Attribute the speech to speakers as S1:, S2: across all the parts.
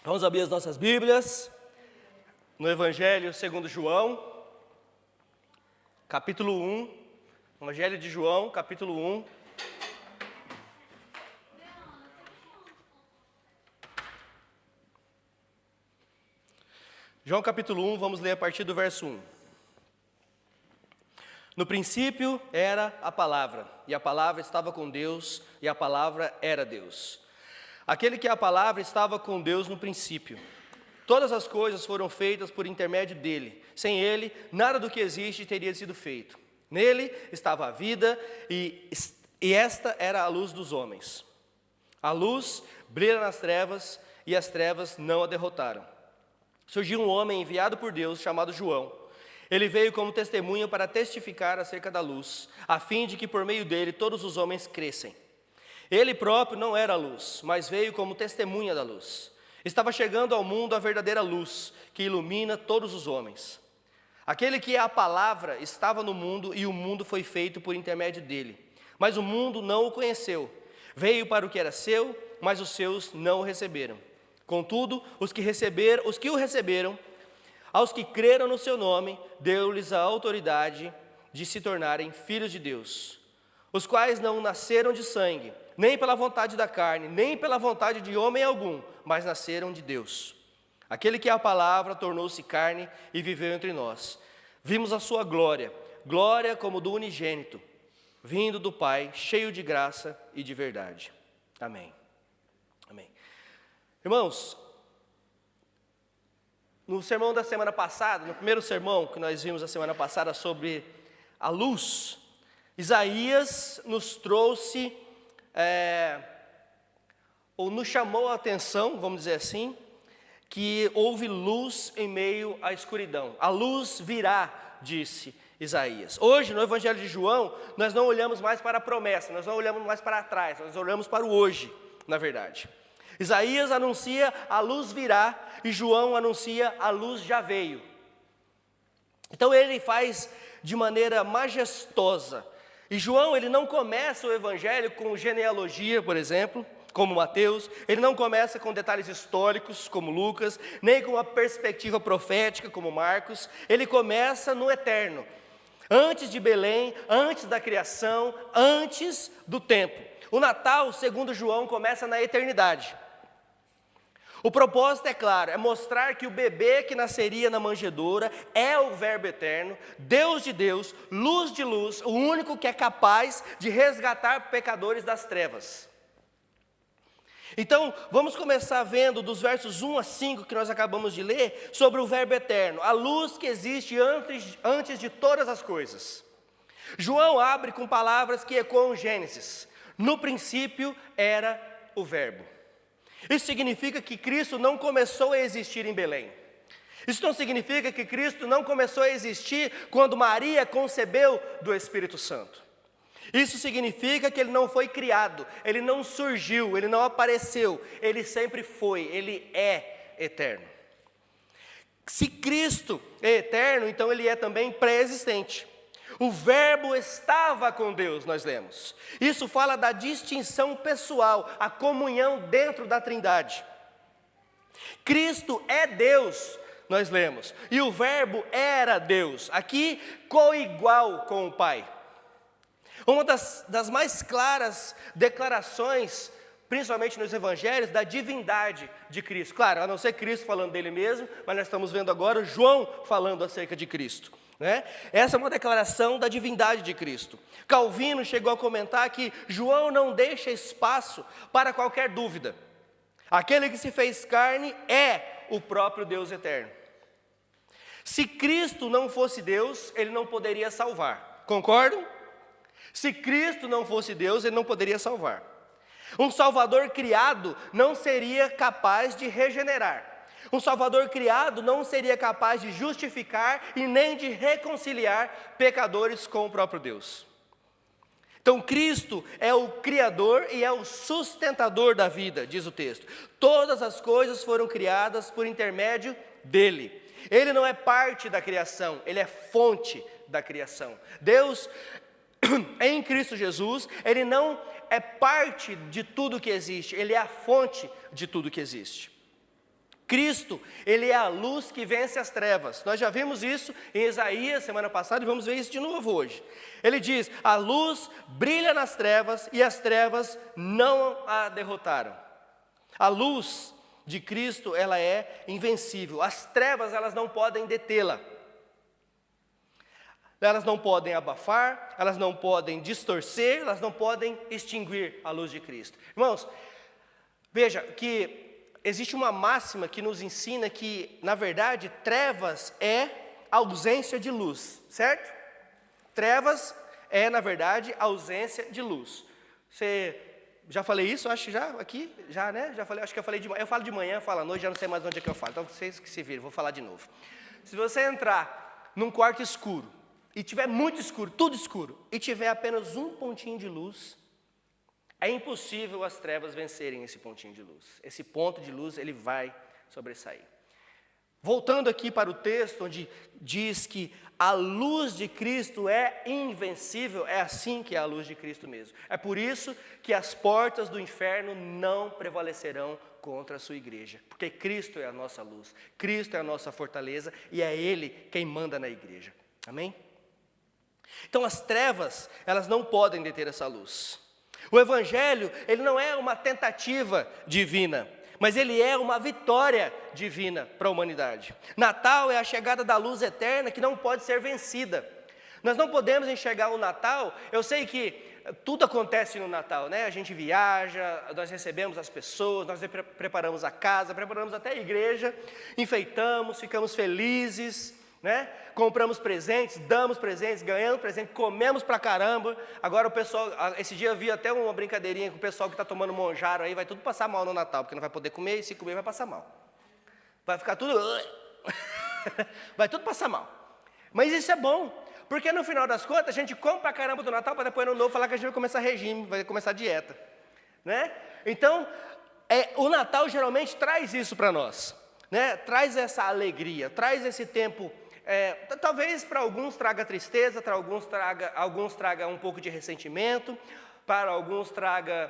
S1: Vamos abrir as nossas Bíblias no Evangelho segundo João, capítulo 1. Evangelho de João, capítulo 1. João capítulo 1, vamos ler a partir do verso 1. No princípio era a palavra, e a palavra estava com Deus, e a palavra era Deus. Aquele que é a palavra estava com Deus no princípio. Todas as coisas foram feitas por intermédio dele. Sem ele, nada do que existe teria sido feito. Nele estava a vida, e esta era a luz dos homens. A luz brilha nas trevas, e as trevas não a derrotaram. Surgiu um homem enviado por Deus, chamado João. Ele veio como testemunha para testificar acerca da luz, a fim de que por meio dele todos os homens crescem. Ele próprio não era a luz, mas veio como testemunha da luz. Estava chegando ao mundo a verdadeira luz, que ilumina todos os homens. Aquele que é a palavra estava no mundo, e o mundo foi feito por intermédio dele. Mas o mundo não o conheceu. Veio para o que era seu, mas os seus não o receberam. Contudo, os que o receberam, aos que creram no seu nome, deu-lhes a autoridade de se tornarem filhos de Deus, os quais não nasceram de sangue, nem pela vontade da carne, nem pela vontade de homem algum, mas nasceram de Deus. Aquele que é a palavra tornou-se carne e viveu entre nós. Vimos a sua glória, glória como do unigênito, vindo do Pai, cheio de graça e de verdade. Amém. Amém. Irmãos, no sermão da semana passada, no primeiro sermão que nós vimos a semana passada sobre a luz, Isaías nos trouxe, ou nos chamou a atenção, vamos dizer assim, que houve luz em meio à escuridão. A luz virá, disse Isaías. Hoje, no Evangelho de João, nós não olhamos mais para a promessa, nós não olhamos mais para trás, nós olhamos para o hoje, na verdade. Isaías anuncia a luz virá e João anuncia a luz já veio. Então ele faz de maneira majestosa. E João, ele não começa o evangelho com genealogia, por exemplo, como Mateus. Ele não começa com detalhes históricos, como Lucas, nem com uma perspectiva profética, como Marcos. Ele começa no eterno, antes de Belém, antes da criação, antes do tempo. O Natal, segundo João, começa na eternidade. O propósito é claro, é mostrar que o bebê que nasceria na manjedoura é o Verbo eterno, Deus de Deus, luz de luz, o único que é capaz de resgatar pecadores das trevas. Então, vamos começar vendo dos versos 1 a 5 que nós acabamos de ler, sobre o Verbo eterno, a luz que existe antes de todas as coisas. João abre com palavras que ecoam Gênesis. No princípio era o Verbo. Isso significa que Cristo não começou a existir em Belém. Isso não significa que Cristo não começou a existir quando Maria concebeu do Espírito Santo. Isso significa que ele não foi criado, ele não surgiu, ele não apareceu, ele sempre foi, ele é eterno. Se Cristo é eterno, então ele é também pré-existente. O Verbo estava com Deus, nós lemos. Isso fala da distinção pessoal, a comunhão dentro da Trindade. Cristo é Deus, nós lemos. E o Verbo era Deus, aqui coigual com o Pai. Uma das mais claras declarações, principalmente nos evangelhos, da divindade de Cristo. Claro, a não ser Cristo falando dele mesmo, mas nós estamos vendo agora João falando acerca de Cristo. Essa é uma declaração da divindade de Cristo. Calvino chegou a comentar que João não deixa espaço para qualquer dúvida. Aquele que se fez carne é o próprio Deus eterno. Se Cristo não fosse Deus, ele não poderia salvar. Concordam? Se Cristo não fosse Deus, ele não poderia salvar. Um Salvador criado não seria capaz de regenerar. Um Salvador criado não seria capaz de justificar e nem de reconciliar pecadores com o próprio Deus. Então Cristo é o Criador e é o sustentador da vida, diz o texto. Todas as coisas foram criadas por intermédio dele. Ele não é parte da criação, ele é fonte da criação. Deus, em Cristo Jesus, ele não é parte de tudo que existe, ele é a fonte de tudo que existe. Cristo, Ele é a luz que vence as trevas. Nós já vimos isso em Isaías semana passada e vamos ver isso de novo hoje. Ele diz, a luz brilha nas trevas e as trevas não a derrotaram. A luz de Cristo, ela é invencível. As trevas, elas não podem detê-la. Elas não podem abafar, elas não podem distorcer, elas não podem extinguir a luz de Cristo. Irmãos, veja que existe uma máxima que nos ensina que, na verdade, trevas é ausência de luz, certo? Trevas é, na verdade, ausência de luz. Você já falei isso, acho já aqui, já, né? Já falei, acho que eu falei de manhã. Eu falo de manhã, eu falo à noite, já não sei mais onde é que eu falo. Então vocês que se viram, vou falar de novo. Se você entrar num quarto escuro e tiver muito escuro, tudo escuro, e tiver apenas um pontinho de luz, é impossível as trevas vencerem esse pontinho de luz. Esse ponto de luz, ele vai sobressair. Voltando aqui para o texto, onde diz que a luz de Cristo é invencível, é assim que é a luz de Cristo mesmo. É por isso que as portas do inferno não prevalecerão contra a sua igreja, porque Cristo é a nossa luz, Cristo é a nossa fortaleza e é Ele quem manda na igreja. Amém? Então as trevas, elas não podem deter essa luz. O Evangelho, ele não é uma tentativa divina, mas ele é uma vitória divina para a humanidade. Natal é a chegada da luz eterna que não pode ser vencida. Nós não podemos enxergar o Natal, eu sei que tudo acontece no Natal, né? A gente viaja, nós recebemos as pessoas, nós preparamos a casa, preparamos até a igreja, enfeitamos, ficamos felizes, né? Compramos presentes, damos presentes, ganhamos presentes, comemos pra caramba. Agora o pessoal, esse dia eu vi até uma brincadeirinha com o pessoal que está tomando monjaro aí, vai tudo passar mal no Natal, porque não vai poder comer e se comer vai passar mal. Vai ficar tudo, vai tudo passar mal. Mas isso é bom, porque no final das contas a gente come pra caramba do Natal para depois no novo falar que a gente vai começar regime, vai começar dieta, né? Então, o Natal geralmente traz isso para nós, né? Traz essa alegria, traz esse tempo. Talvez para alguns traga tristeza, para alguns traga um pouco de ressentimento, para alguns traga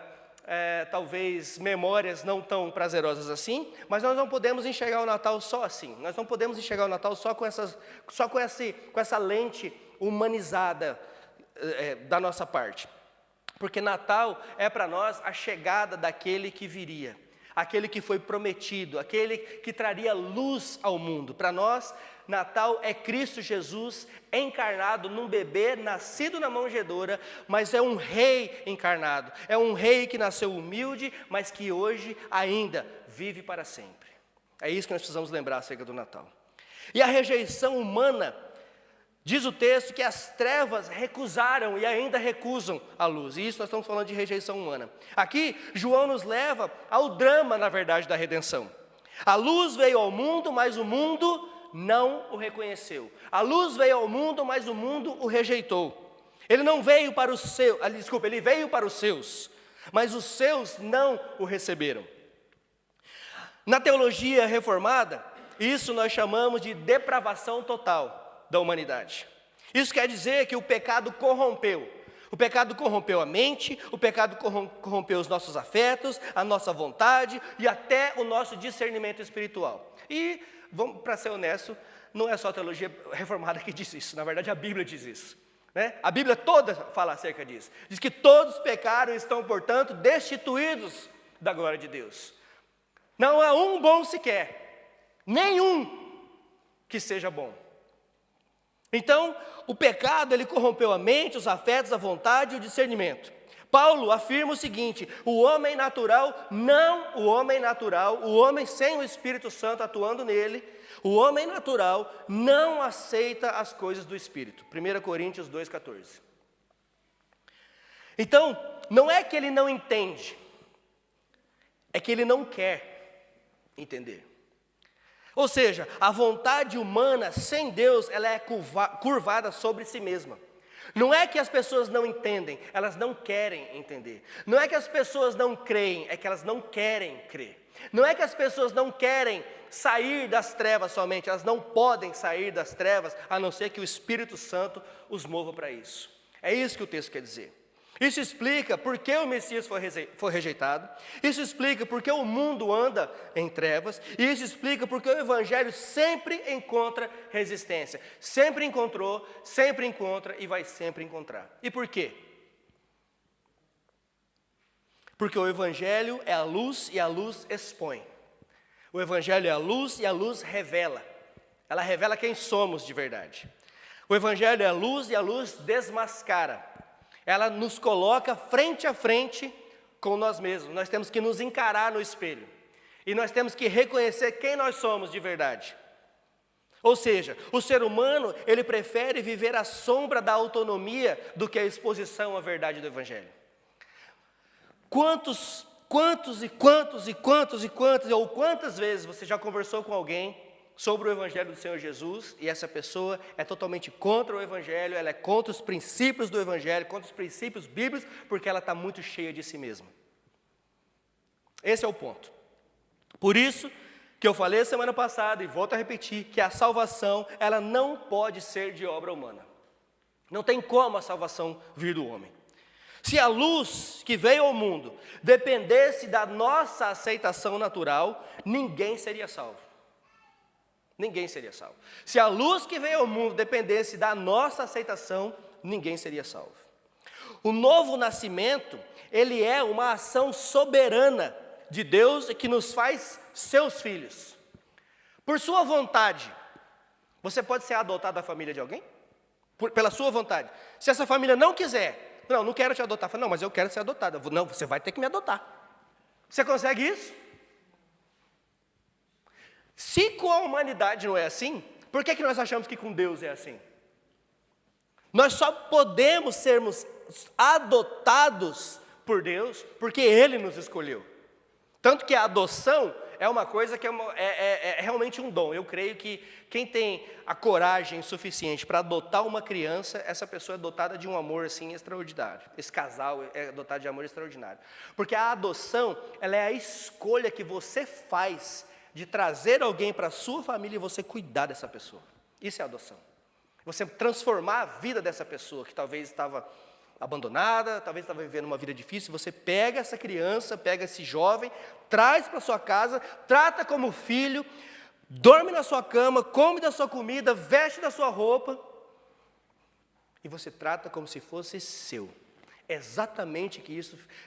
S1: talvez memórias não tão prazerosas assim, mas nós não podemos enxergar o Natal só assim, nós não podemos enxergar o Natal só com essa lente humanizada da nossa parte, porque Natal é para nós a chegada daquele que viria, aquele que foi prometido, aquele que traria luz ao mundo. Para nós, Natal é Cristo Jesus encarnado num bebê nascido na manjedoura, mas é um rei encarnado, é um rei que nasceu humilde, mas que hoje ainda vive para sempre. É isso que nós precisamos lembrar acerca do Natal. E a rejeição humana, diz o texto que as trevas recusaram e ainda recusam a luz. E isso nós estamos falando de rejeição humana. Aqui, João nos leva ao drama, na verdade, da redenção. A luz veio ao mundo, mas o mundo não o reconheceu. A luz veio ao mundo, mas o mundo o rejeitou. Ele não veio para os seus, ele veio para os seus, mas os seus não o receberam. Na teologia reformada, isso nós chamamos de depravação total da humanidade. Isso quer dizer que o pecado corrompeu. O pecado corrompeu a mente, o pecado corrompeu os nossos afetos, a nossa vontade e até o nosso discernimento espiritual. E, para ser honesto, não é só a teologia reformada que diz isso, na verdade a Bíblia diz isso, né? A Bíblia toda fala acerca disso. Diz que todos pecaram e estão, portanto, destituídos da glória de Deus. Não há um bom sequer, nenhum que seja bom. Então, o pecado, ele corrompeu a mente, os afetos, a vontade e o discernimento. Paulo afirma o seguinte: o homem natural, o homem sem o Espírito Santo atuando nele, o homem natural não aceita as coisas do Espírito. 1 Coríntios 2,14. Então, não é que ele não entende, é que ele não quer entender. Ou seja, a vontade humana sem Deus, ela é curvada sobre si mesma. Não é que as pessoas não entendem, elas não querem entender. Não é que as pessoas não creem, é que elas não querem crer. Não é que as pessoas não querem sair das trevas somente, elas não podem sair das trevas, a não ser que o Espírito Santo os mova para isso. É isso que o texto quer dizer. Isso explica por que o Messias foi rejeitado. Isso explica por que o mundo anda em trevas. E isso explica por que o Evangelho sempre encontra resistência. Sempre encontrou, sempre encontra e vai sempre encontrar. E por quê? Porque o Evangelho é a luz e a luz expõe. O Evangelho é a luz e a luz revela. Ela revela quem somos de verdade. O Evangelho é a luz e a luz desmascara. Ela nos coloca frente a frente com nós mesmos. Nós temos que nos encarar no espelho. E nós temos que reconhecer quem nós somos de verdade. Ou seja, o ser humano, ele prefere viver à sombra da autonomia do que a exposição à verdade do Evangelho. Quantas vezes você já conversou com alguém sobre o Evangelho do Senhor Jesus, e essa pessoa é totalmente contra o Evangelho, ela é contra os princípios do Evangelho, contra os princípios bíblicos, porque ela está muito cheia de si mesma. Esse é o ponto. Por isso que eu falei semana passada, e volto a repetir, que a salvação, ela não pode ser de obra humana. Não tem como a salvação vir do homem. Se a luz que veio ao mundo dependesse da nossa aceitação natural, ninguém seria salvo. Ninguém seria salvo. Se a luz que veio ao mundo dependesse da nossa aceitação, ninguém seria salvo. O novo nascimento, ele é uma ação soberana de Deus que nos faz seus filhos. Por sua vontade, você pode ser adotado da família de alguém? Pela sua vontade. Se essa família não quiser, não quero te adotar. Não, mas eu quero ser adotada. Não, você vai ter que me adotar. Você consegue isso? Se com a humanidade não é assim, por que nós achamos que com Deus é assim? Nós só podemos sermos adotados por Deus porque Ele nos escolheu. Tanto que a adoção é uma coisa que é realmente um dom. Eu creio que quem tem a coragem suficiente para adotar uma criança, essa pessoa é dotada de um amor assim extraordinário. Esse casal é dotado de amor extraordinário. Porque a adoção, ela é a escolha que você faz de trazer alguém para a sua família e você cuidar dessa pessoa. Isso é adoção. Você transformar a vida dessa pessoa que talvez estava abandonada, talvez estava vivendo uma vida difícil, você pega essa criança, pega esse jovem, traz para sua casa, trata como filho, dorme na sua cama, come da sua comida, veste da sua roupa, e você trata como se fosse seu. É exatamente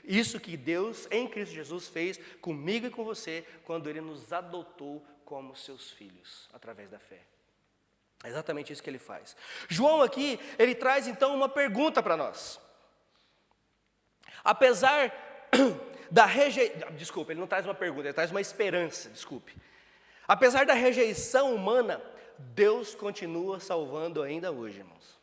S1: isso que Deus, em Cristo Jesus, fez comigo e com você, quando Ele nos adotou como seus filhos, através da fé. É exatamente isso que Ele faz. João aqui, ele traz então uma pergunta para nós. Apesar da rejeição, desculpa, ele não traz uma pergunta, ele traz uma esperança, desculpe. Apesar da rejeição humana, Deus continua salvando ainda hoje, irmãos.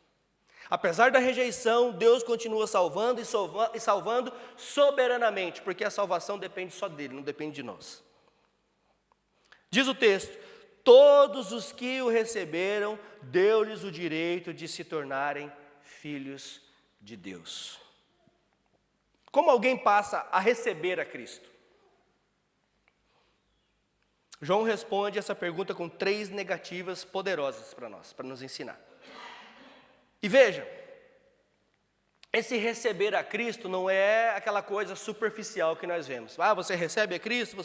S1: Apesar da rejeição, Deus continua salvando e salvando soberanamente, porque a salvação depende só dele, não depende de nós. Diz o texto: todos os que o receberam, deu-lhes o direito de se tornarem filhos de Deus. Como alguém passa a receber a Cristo? João responde essa pergunta com 3 negativas poderosas para nós, para nos ensinar. E veja, esse receber a Cristo não é aquela coisa superficial que nós vemos. Você recebe a Cristo,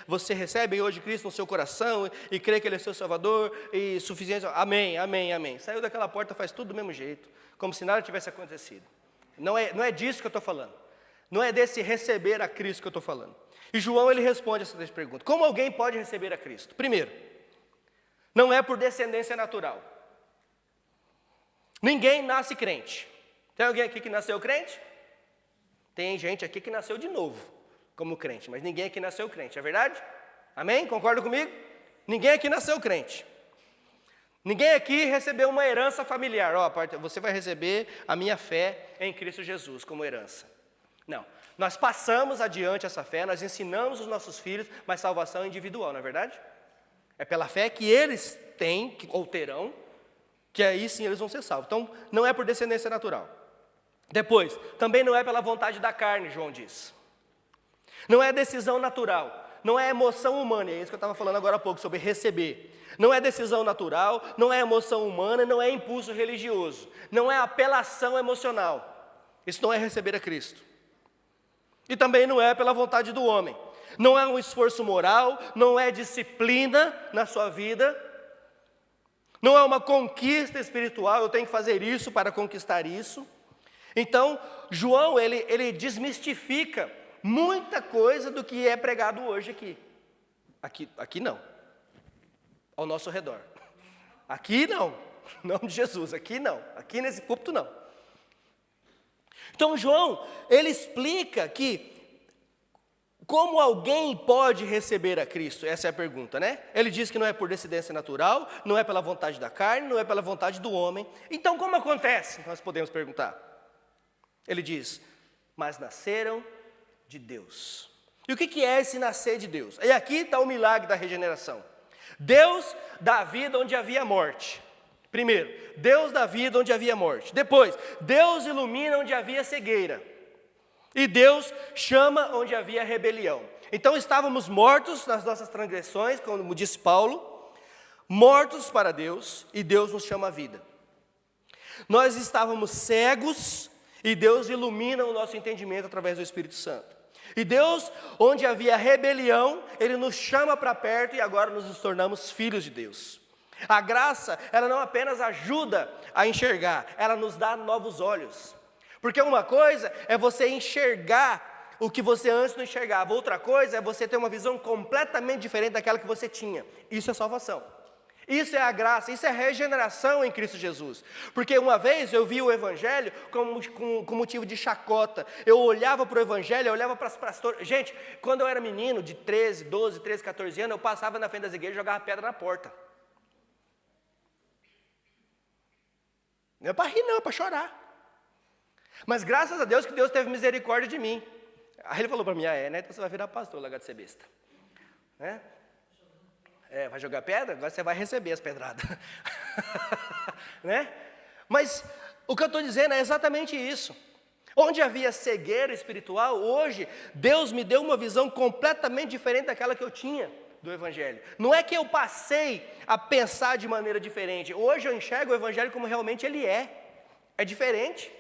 S1: você recebe hoje Cristo no seu coração e crê que Ele é seu Salvador e suficiente. Amém, amém, amém. Saiu daquela porta, faz tudo do mesmo jeito, como se nada tivesse acontecido. Não é disso que eu estou falando. Não é desse receber a Cristo que eu estou falando. E João, ele responde essas 3 perguntas. Como alguém pode receber a Cristo? Primeiro, não é por descendência natural. Ninguém nasce crente. Tem alguém aqui que nasceu crente? Tem gente aqui que nasceu de novo como crente, mas ninguém aqui nasceu crente, é verdade? Amém? Concorda comigo? Ninguém aqui nasceu crente. Ninguém aqui recebeu uma herança familiar. Você vai receber a minha fé em Cristo Jesus como herança. Não. Nós passamos adiante essa fé, nós ensinamos os nossos filhos, mas salvação é individual, não é verdade? É pela fé que eles têm, ou terão, que aí sim eles vão ser salvos. Então, não é por descendência natural. Depois, também não é pela vontade da carne, João diz. Não é decisão natural, não é emoção humana, é isso que eu estava falando agora há pouco, sobre receber. Não é decisão natural, não é emoção humana, não é impulso religioso, não é apelação emocional. Isso não é receber a Cristo. E também não é pela vontade do homem. Não é um esforço moral, não é disciplina na sua vida, não é uma conquista espiritual, eu tenho que fazer isso para conquistar isso. Então, João, ele desmistifica muita coisa do que é pregado hoje aqui. Aqui não, ao nosso redor. Aqui não, em nome de Jesus, aqui não, aqui nesse púlpito não. Então João, ele explica que como alguém pode receber a Cristo? Essa é a pergunta, né? Ele diz que não é por descendência natural, não é pela vontade da carne, não é pela vontade do homem. Então como acontece? Nós podemos perguntar. Ele diz, mas nasceram de Deus. E o que é esse nascer de Deus? E aqui está o milagre da regeneração. Deus dá vida onde havia morte. Primeiro, Deus dá vida onde havia morte. Depois, Deus ilumina onde havia cegueira. E Deus chama onde havia rebelião. Então estávamos mortos nas nossas transgressões, como disse Paulo, mortos para Deus, e Deus nos chama à vida. Nós estávamos cegos, e Deus ilumina o nosso entendimento através do Espírito Santo. E Deus, onde havia rebelião, Ele nos chama para perto e agora nos tornamos filhos de Deus. A graça, ela não apenas ajuda a enxergar, ela nos dá novos olhos. Porque uma coisa é você enxergar o que você antes não enxergava, outra coisa é você ter uma visão completamente diferente daquela que você tinha. Isso é salvação. Isso é a graça, isso é regeneração em Cristo Jesus. Porque uma vez eu vi o Evangelho com motivo de chacota. Eu olhava para o Evangelho, eu olhava para as pastoras. Gente, quando eu era menino, de 12, 13, 14 anos, eu passava na frente das igrejas e jogava pedra na porta. Não é para rir não, é para chorar. Mas graças a Deus que Deus teve misericórdia de mim. Aí ele falou para mim, né? Então você vai virar pastor, largar de ser besta. Né? Vai jogar pedra? Agora você vai receber as pedradas. Né? Mas o que eu estou dizendo é exatamente isso. Onde havia cegueira espiritual, hoje Deus me deu uma visão completamente diferente daquela que eu tinha do Evangelho. Não é que eu passei a pensar de maneira diferente. Hoje eu enxergo o Evangelho como realmente ele é. É diferente.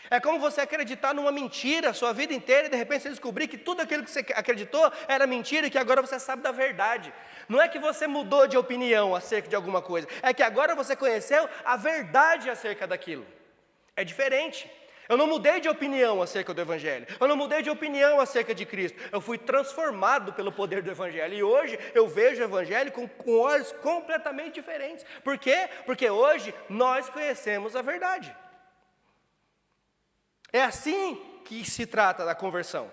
S1: É como você acreditar numa mentira a sua vida inteira e de repente você descobrir que tudo aquilo que você acreditou era mentira e que agora você sabe da verdade. Não é que você mudou de opinião acerca de alguma coisa, é que agora você conheceu a verdade acerca daquilo. É diferente. Eu não mudei de opinião acerca do Evangelho, eu não mudei de opinião acerca de Cristo, eu fui transformado pelo poder do Evangelho e hoje eu vejo o Evangelho com olhos completamente diferentes. Por quê? Porque hoje nós conhecemos a verdade. É assim que se trata da conversão.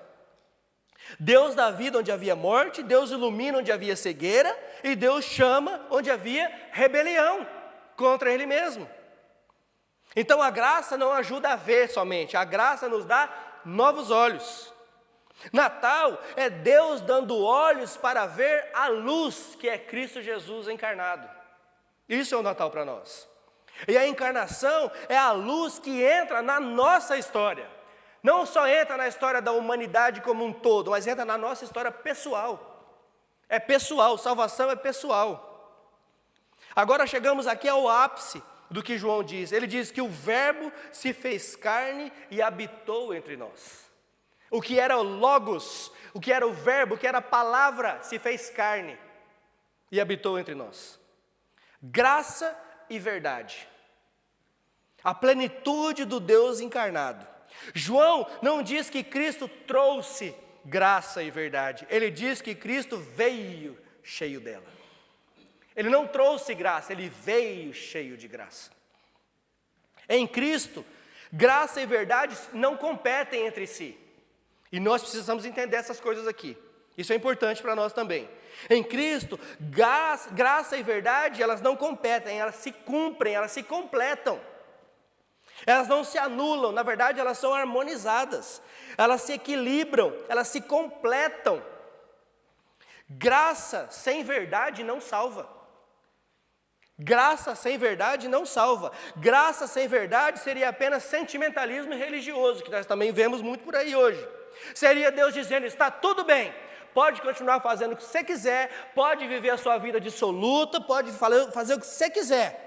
S1: Deus dá vida onde havia morte, Deus ilumina onde havia cegueira, e Deus chama onde havia rebelião contra Ele mesmo. Então a graça não ajuda a ver somente, a graça nos dá novos olhos. Natal é Deus dando olhos para ver a luz que é Cristo Jesus encarnado. Isso é o Natal para nós. E a encarnação é a luz que entra na nossa história. Não só entra na história da humanidade como um todo, mas entra na nossa história pessoal. É pessoal, salvação é pessoal. Agora chegamos aqui ao ápice do que João diz. Ele diz que o Verbo se fez carne e habitou entre nós. O que era o Logos, o que era o Verbo, o que era a palavra, se fez carne e habitou entre nós. Graça e verdade. A plenitude do Deus encarnado. João não diz que Cristo trouxe graça e verdade. Ele diz que Cristo veio cheio dela. Ele não trouxe graça, ele veio cheio de graça. Em Cristo, graça e verdade não competem entre si. E nós precisamos entender essas coisas aqui. Isso é importante para nós também. Em Cristo, graça e verdade, elas não competem, elas se cumprem, elas se completam. Elas não se anulam, na verdade elas são harmonizadas. Elas se equilibram, elas se completam. Graça sem verdade não salva. Graça sem verdade não salva. Graça sem verdade seria apenas sentimentalismo religioso, que nós também vemos muito por aí hoje. Seria Deus dizendo, está tudo bem, pode continuar fazendo o que você quiser, pode viver a sua vida dissoluta, pode fazer o que você quiser.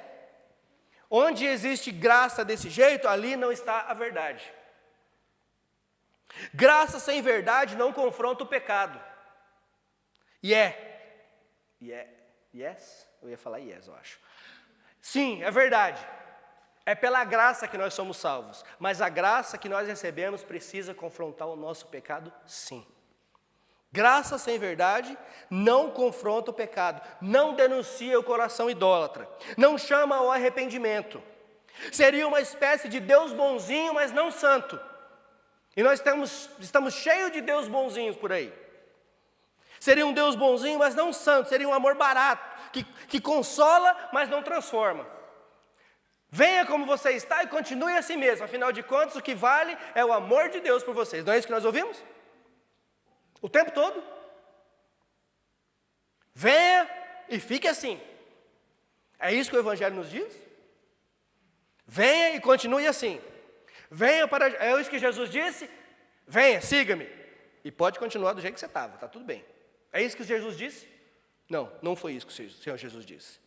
S1: Onde existe graça desse jeito, ali não está a verdade. Graça sem verdade não confronta o pecado. Yes? Eu ia falar yes, eu acho. Sim, é verdade. É pela graça que nós somos salvos. Mas a graça que nós recebemos precisa confrontar o nosso pecado, sim. Graça sem verdade não confronta o pecado, não denuncia o coração idólatra, não chama ao arrependimento. Seria uma espécie de Deus bonzinho, mas não santo. E nós estamos cheios de Deus bonzinhos por aí. Seria um Deus bonzinho, mas não santo. Seria um amor barato, que consola, mas não transforma. Venha como você está e continue assim mesmo. Afinal de contas, o que vale é o amor de Deus por vocês. Não é isso que nós ouvimos? O tempo todo. Venha e fique assim. É isso que o Evangelho nos diz? Venha e continue assim. Venha para... É isso que Jesus disse? Venha, siga-me. E pode continuar do jeito que você estava, está tudo bem. É isso que Jesus disse? Não, não foi isso que o Senhor Jesus disse.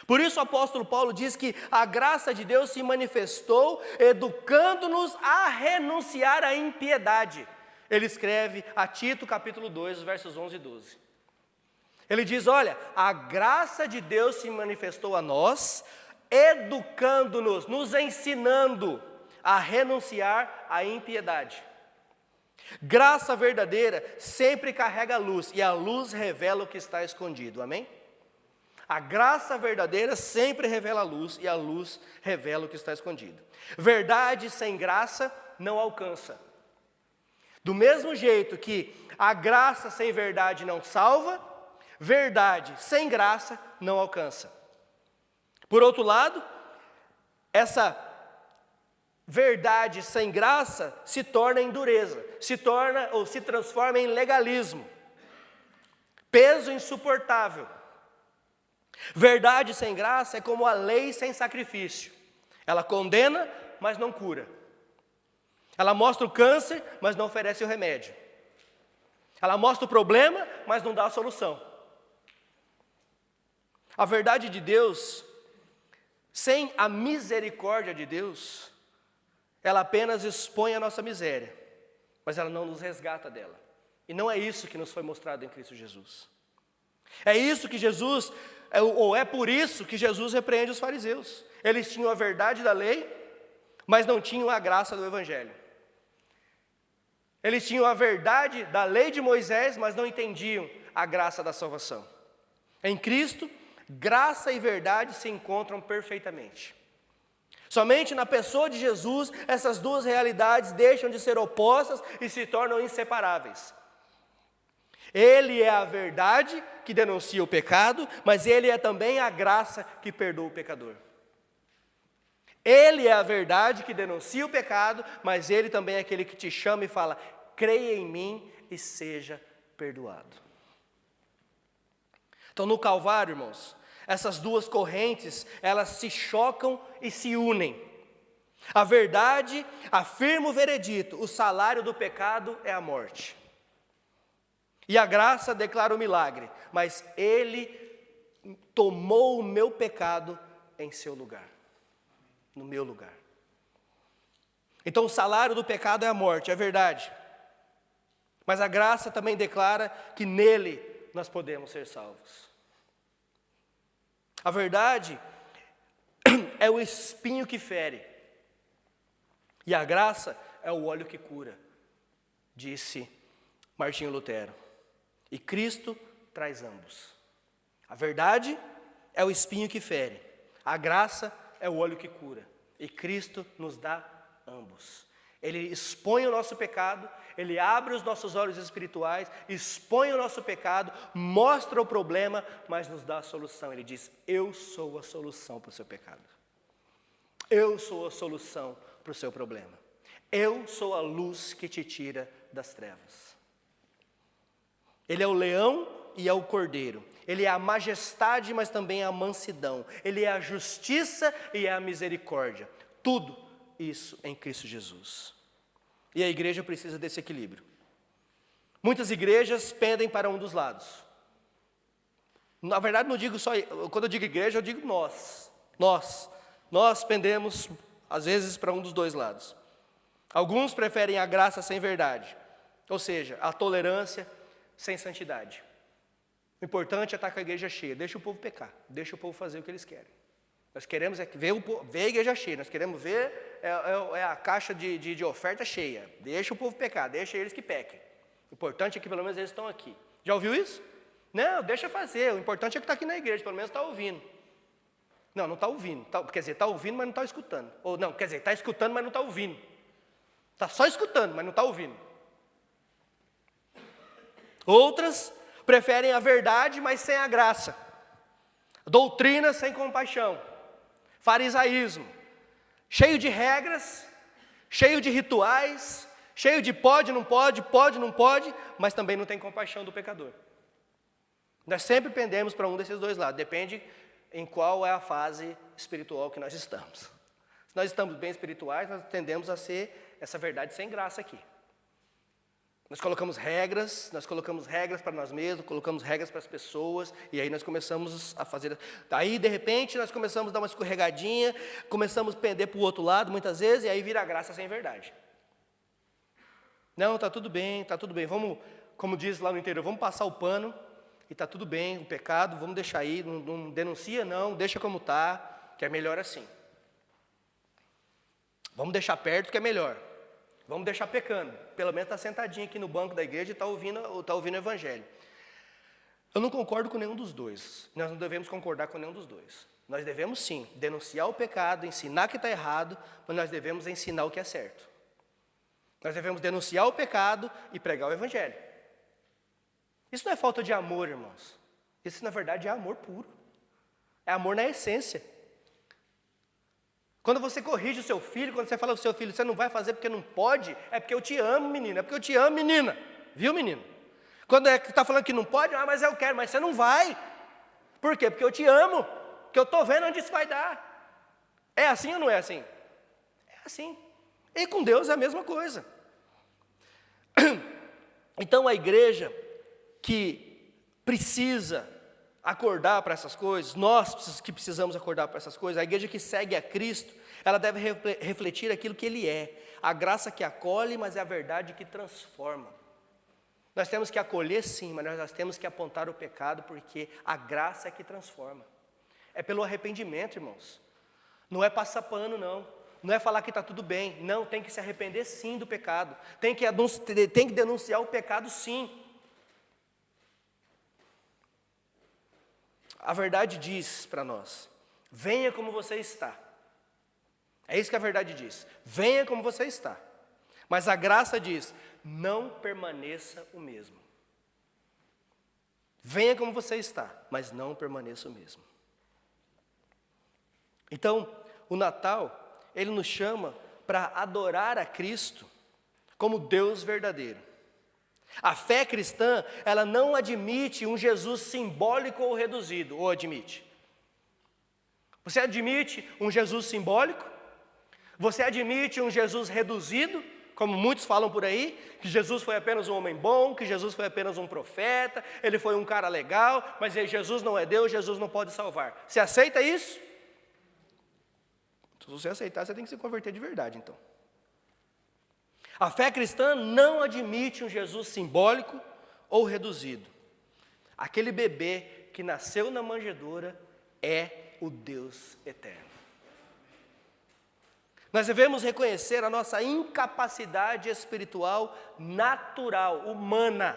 S1: Por isso o apóstolo Paulo diz que a graça de Deus se manifestou educando-nos a renunciar à impiedade. Ele escreve a Tito capítulo 2, versos 11 e 12. Ele diz, olha, a graça de Deus se manifestou a nós, educando-nos, nos ensinando a renunciar à impiedade. Graça verdadeira sempre carrega a luz, e a luz revela o que está escondido, amém? A graça verdadeira sempre revela a luz, e a luz revela o que está escondido. Verdade sem graça não alcança. Do mesmo jeito que a graça sem verdade não salva, verdade sem graça não alcança. Por outro lado, essa verdade sem graça se torna em dureza, se transforma em legalismo, peso insuportável. Verdade sem graça é como a lei sem sacrifício. Ela condena, mas não cura. Ela mostra o câncer, mas não oferece o remédio. Ela mostra o problema, mas não dá a solução. A verdade de Deus, sem a misericórdia de Deus, ela apenas expõe a nossa miséria, mas ela não nos resgata dela. E não é isso que nos foi mostrado em Cristo Jesus. É isso que Jesus, ou é por isso que Jesus repreende os fariseus. Eles tinham a verdade da lei, mas não tinham a graça do Evangelho. Eles tinham a verdade da lei de Moisés, mas não entendiam a graça da salvação. Em Cristo, graça e verdade se encontram perfeitamente. Somente na pessoa de Jesus, essas duas realidades deixam de ser opostas e se tornam inseparáveis. Ele é a verdade que denuncia o pecado, mas Ele é também a graça que perdoa o pecador. Ele é a verdade que denuncia o pecado, mas Ele também é aquele que te chama e fala, creia em mim e seja perdoado. Então no Calvário, irmãos, essas duas correntes, elas se chocam e se unem. A verdade afirma o veredito, o salário do pecado é a morte. E a graça declara o milagre, mas Ele tomou o meu pecado em seu lugar, no meu lugar. Então o salário do pecado é a morte, é verdade. Mas a graça também declara que nele nós podemos ser salvos. A verdade é o espinho que fere, e a graça é o óleo que cura, disse Martinho Lutero. E Cristo traz ambos. A verdade é o espinho que fere, a graça é o óleo que cura, e Cristo nos dá ambos. Ele expõe o nosso pecado, Ele abre os nossos olhos espirituais, expõe o nosso pecado, mostra o problema, mas nos dá a solução. Ele diz, eu sou a solução para o seu pecado. Eu sou a solução para o seu problema. Eu sou a luz que te tira das trevas. Ele é o leão e é o cordeiro. Ele é a majestade, mas também é a mansidão. Ele é a justiça e é a misericórdia. Tudo isso em Cristo Jesus. E a igreja precisa desse equilíbrio. Muitas igrejas pendem para um dos lados. Na verdade, não digo só, quando eu digo igreja, eu digo nós. Nós pendemos, às vezes, para um dos dois lados. Alguns preferem a graça sem verdade, ou seja, a tolerância sem santidade. O importante é estar com a igreja cheia, deixa o povo pecar, deixa o povo fazer o que eles querem. Nós queremos ver a igreja cheia, nós queremos ver a caixa de oferta cheia, deixa o povo pecar, deixa eles que pequem. O importante é que pelo menos eles estão aqui. Já ouviu isso? Não, deixa fazer, o importante é que está aqui na igreja, pelo menos está ouvindo. Não está ouvindo, quer dizer, está ouvindo, mas não está escutando. Ou não, quer dizer, está escutando, mas não está ouvindo. Está só escutando, mas não está ouvindo. Outras preferem a verdade, mas sem a graça. Doutrina sem compaixão. Farisaísmo. Cheio de regras, cheio de rituais, cheio de pode, não pode, mas também não tem compaixão do pecador. Nós sempre pendemos para um desses dois lados, depende em qual é a fase espiritual que nós estamos. Se nós estamos bem espirituais, nós tendemos a ser essa verdade sem graça aqui. Nós colocamos regras para nós mesmos, colocamos regras para as pessoas, e aí nós começamos a fazer. Aí, de repente, nós começamos a dar uma escorregadinha, começamos a pender para o outro lado, muitas vezes, e aí vira graça sem verdade. Não, está tudo bem, vamos, como diz lá no interior, vamos passar o pano, e está tudo bem, o pecado, vamos deixar aí, não denuncia não, deixa como está, que é melhor assim. Vamos deixar perto que é melhor. Vamos deixar pecando. Pelo menos está sentadinho aqui no banco da igreja e está ouvindo o evangelho. Eu não concordo com nenhum dos dois. Nós não devemos concordar com nenhum dos dois. Nós devemos sim denunciar o pecado, ensinar que está errado, mas nós devemos ensinar o que é certo. Nós devemos denunciar o pecado e pregar o evangelho. Isso não é falta de amor, irmãos. Isso, na verdade, é amor puro. É amor na essência. Quando você corrige o seu filho, quando você fala para o seu filho, você não vai fazer porque não pode, é porque eu te amo, menino, é porque eu te amo, menina. Viu, menino? Quando está falando que não pode, mas eu quero, mas você não vai. Por quê? Porque eu te amo, porque eu estou vendo onde isso vai dar. É assim ou não é assim? É assim. E com Deus é a mesma coisa. Então a igreja que precisa acordar para essas coisas, nós que precisamos acordar para essas coisas, a igreja que segue a Cristo, ela deve refletir aquilo que Ele é, a graça que acolhe, mas é a verdade que transforma. Nós temos que acolher sim, mas nós temos que apontar o pecado, porque a graça é que transforma. É pelo arrependimento, irmãos. Não é passar pano, não. Não é falar que está tudo bem. Não, tem que se arrepender sim do pecado. Tem que denunciar o pecado sim. A verdade diz para nós, venha como você está. É isso que a verdade diz, venha como você está. Mas a graça diz, não permaneça o mesmo. Venha como você está, mas não permaneça o mesmo. Então, o Natal, ele nos chama para adorar a Cristo como Deus verdadeiro. A fé cristã, ela não admite um Jesus simbólico ou reduzido, ou admite? Você admite um Jesus simbólico? Você admite um Jesus reduzido, como muitos falam por aí, que Jesus foi apenas um homem bom, que Jesus foi apenas um profeta, ele foi um cara legal, mas Jesus não é Deus, Jesus não pode salvar. Você aceita isso? Se você aceitar, você tem que se converter de verdade, então. A fé cristã não admite um Jesus simbólico ou reduzido. Aquele bebê que nasceu na manjedoura é o Deus eterno. Nós devemos reconhecer a nossa incapacidade espiritual natural, humana.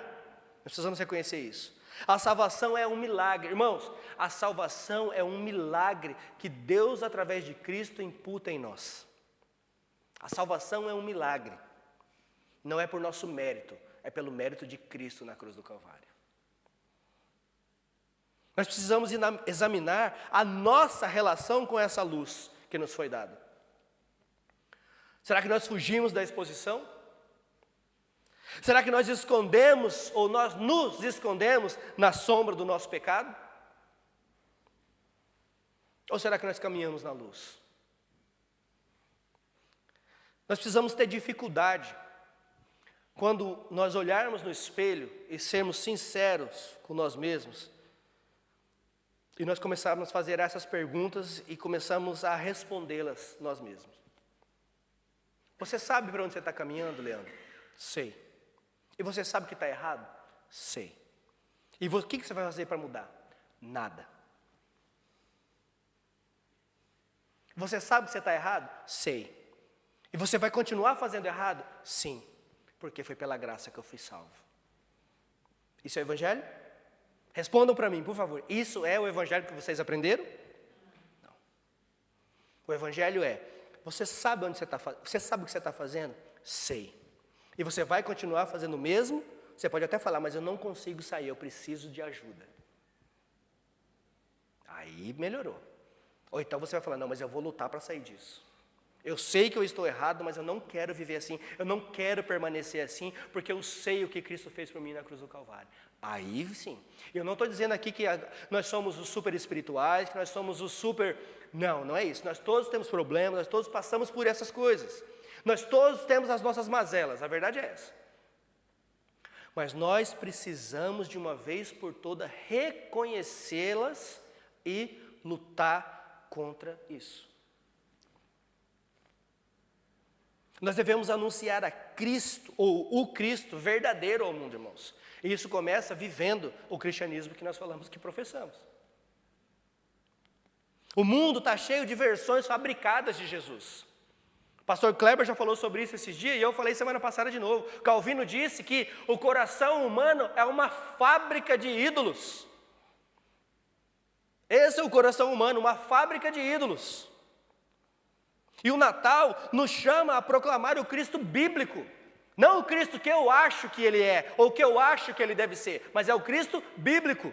S1: Nós precisamos reconhecer isso. A salvação é um milagre. Irmãos, a salvação é um milagre que Deus, através de Cristo, imputa em nós. A salvação é um milagre. Não é por nosso mérito, é pelo mérito de Cristo na cruz do Calvário. Nós precisamos examinar a nossa relação com essa luz que nos foi dada. Será que nós fugimos da exposição? Será que nós escondemos ou nós nos escondemos na sombra do nosso pecado? Ou será que nós caminhamos na luz? Nós precisamos ter dificuldade quando nós olharmos no espelho e sermos sinceros com nós mesmos, e nós começarmos a fazer essas perguntas e começamos a respondê-las nós mesmos. Você sabe para onde você está caminhando, Leandro? Sei. E você sabe que está errado? Sei. E o que você vai fazer para mudar? Nada. Você sabe que você está errado? Sei. E você vai continuar fazendo errado? Sim. Porque foi pela graça que eu fui salvo. Isso é o Evangelho? Respondam para mim, por favor. Isso é o Evangelho que vocês aprenderam? Não. O Evangelho é, você sabe onde você sabe o que você está fazendo? Sei. E você vai continuar fazendo o mesmo? Você pode até falar, mas eu não consigo sair, eu preciso de ajuda. Aí melhorou. Ou então você vai falar, não, mas eu vou lutar para sair disso. Eu sei que eu estou errado, mas eu não quero viver assim, eu não quero permanecer assim, porque eu sei o que Cristo fez por mim na cruz do Calvário. Aí sim. Eu não estou dizendo aqui que nós somos os super espirituais, que nós somos os super... Não, não é isso. Nós todos temos problemas, nós todos passamos por essas coisas. Nós todos temos as nossas mazelas, a verdade é essa. Mas nós precisamos de uma vez por toda reconhecê-las e lutar contra isso. Nós devemos anunciar a Cristo, ou o Cristo verdadeiro ao mundo, irmãos. E isso começa vivendo o cristianismo que nós falamos que professamos. O mundo está cheio de versões fabricadas de Jesus. O pastor Kleber já falou sobre isso esses dias, e eu falei semana passada de novo. Calvino disse que o coração humano é uma fábrica de ídolos. Esse é o coração humano, uma fábrica de ídolos. E o Natal nos chama a proclamar o Cristo bíblico. Não o Cristo que eu acho que Ele é, ou que eu acho que Ele deve ser, mas é o Cristo bíblico.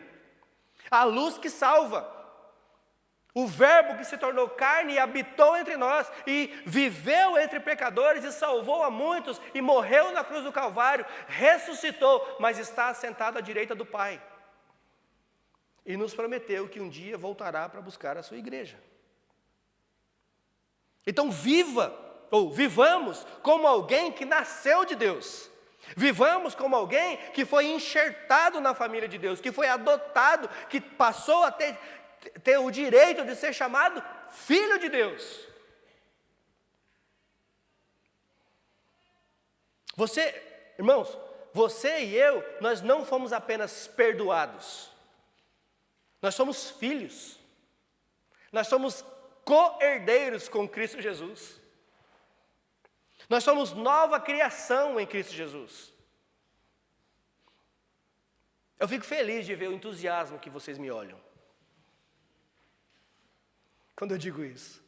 S1: A luz que salva. O Verbo que se tornou carne e habitou entre nós, e viveu entre pecadores e salvou a muitos, e morreu na cruz do Calvário, ressuscitou, mas está assentado à direita do Pai. E nos prometeu que um dia voltará para buscar a sua igreja. Então vivamos como alguém que nasceu de Deus. Vivamos como alguém que foi enxertado na família de Deus, que foi adotado, que passou a ter o direito de ser chamado filho de Deus. Irmãos, você e eu, nós não fomos apenas perdoados. Nós somos filhos. Nós somos co-herdeiros com Cristo Jesus. Nós somos nova criação em Cristo Jesus. Eu fico feliz de ver o entusiasmo que vocês me olham quando eu digo isso.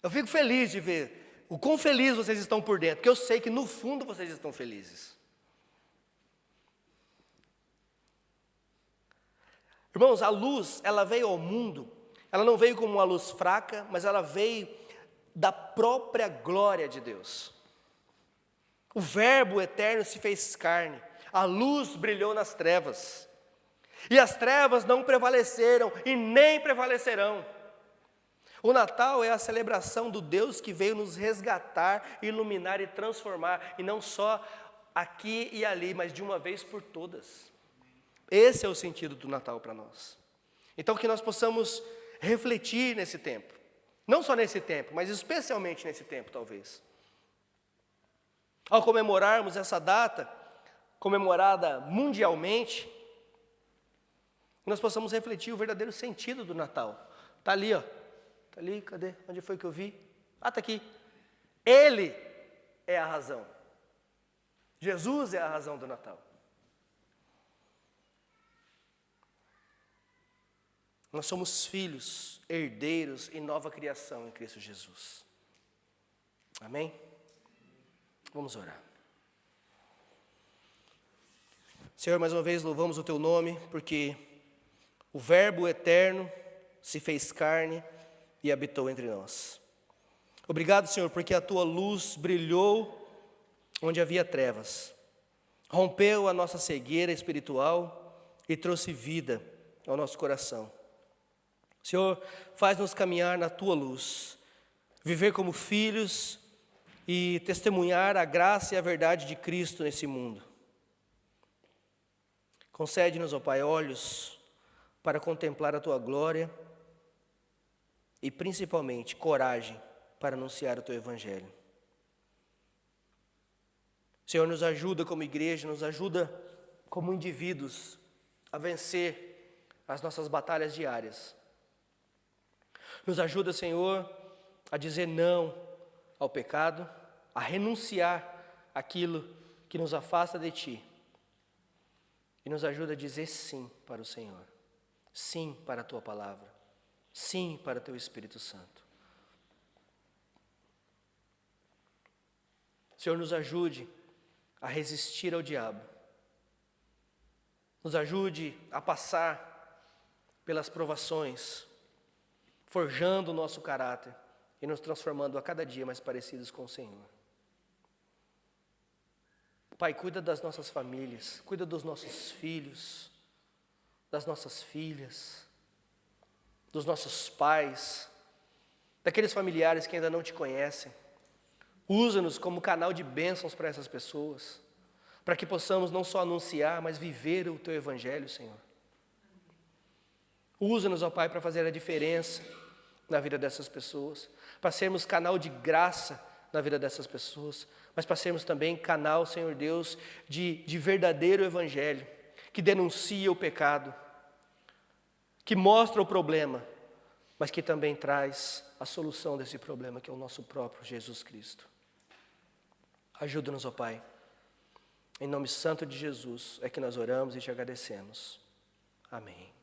S1: Eu fico feliz de ver o quão felizes vocês estão por dentro, porque eu sei que no fundo vocês estão felizes. Irmãos, a luz, ela veio ao mundo. Ela não veio como uma luz fraca, mas ela veio da própria glória de Deus. O Verbo eterno se fez carne, a luz brilhou nas trevas, e as trevas não prevaleceram e nem prevalecerão. O Natal é a celebração do Deus que veio nos resgatar, iluminar e transformar, e não só aqui e ali, mas de uma vez por todas. Esse é o sentido do Natal para nós. Então que nós possamos refletir nesse tempo. Não só nesse tempo, mas especialmente nesse tempo, talvez. Ao comemorarmos essa data, comemorada mundialmente, nós possamos refletir o verdadeiro sentido do Natal. Está ali, ó. Está ali, cadê? Onde foi que eu vi? Ah, está aqui. Ele é a razão. Jesus é a razão do Natal. Nós somos filhos, herdeiros e nova criação em Cristo Jesus. Amém? Vamos orar. Senhor, mais uma vez louvamos o Teu nome, porque o Verbo eterno se fez carne e habitou entre nós. Obrigado, Senhor, porque a Tua luz brilhou onde havia trevas, rompeu a nossa cegueira espiritual e trouxe vida ao nosso coração. Senhor, faz-nos caminhar na Tua luz, viver como filhos e testemunhar a graça e a verdade de Cristo nesse mundo. Concede-nos, ó Pai, olhos para contemplar a Tua glória e, principalmente, coragem para anunciar o Teu Evangelho. Senhor, nos ajuda como igreja, nos ajuda como indivíduos a vencer as nossas batalhas diárias. Nos ajuda, Senhor, a dizer não ao pecado, a renunciar àquilo que nos afasta de Ti. E nos ajuda a dizer sim para o Senhor, sim para a Tua palavra, sim para o Teu Espírito Santo. Senhor, nos ajude a resistir ao diabo. Nos ajude a passar pelas provações, forjando o nosso caráter e nos transformando a cada dia mais parecidos com o Senhor. Pai, cuida das nossas famílias, cuida dos nossos filhos, das nossas filhas, dos nossos pais, daqueles familiares que ainda não Te conhecem. Usa-nos como canal de bênçãos para essas pessoas, para que possamos não só anunciar, mas viver o Teu Evangelho, Senhor. Usa-nos, ó Pai, para fazer a diferença na vida dessas pessoas, para sermos canal de graça na vida dessas pessoas, mas para sermos também canal, Senhor Deus, de verdadeiro Evangelho, que denuncia o pecado, que mostra o problema, mas que também traz a solução desse problema, que é o nosso próprio Jesus Cristo. Ajuda-nos, ó Pai. Em nome santo de Jesus é que nós oramos e Te agradecemos. Amém.